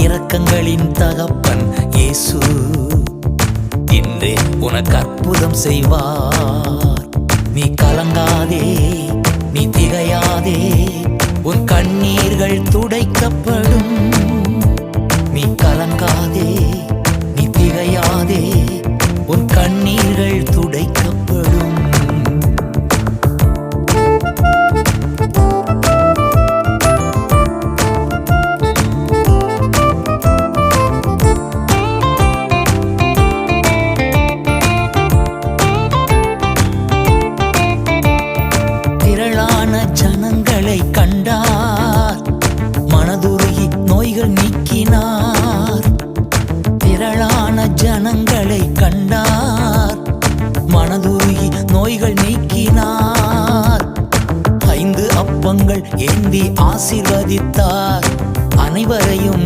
இரக்கங்களின் தகப்பன் இயேசு இன்றே உனக்கு அற்புதம் செய்வார். நீ கலங்காதே, நீ திகையாதே, உன் கண்ணீர்கள் துடைக்கப்படும். நீ கலங்காதே, நீ திகையாதே, உன் கண்ணீர்கள் துடைக்கப்படும். திரளான ஜனங்களை கண்டார், மனதுருகி நோய்கள் நீக்கினார். திரளான ஜனங்களை கண்டார், மனதுருகி நோய்கள் நீக்கினார். 5 அப்பங்கள் ஏந்தி ஆசீர்வதித்தார், அனைவரையும்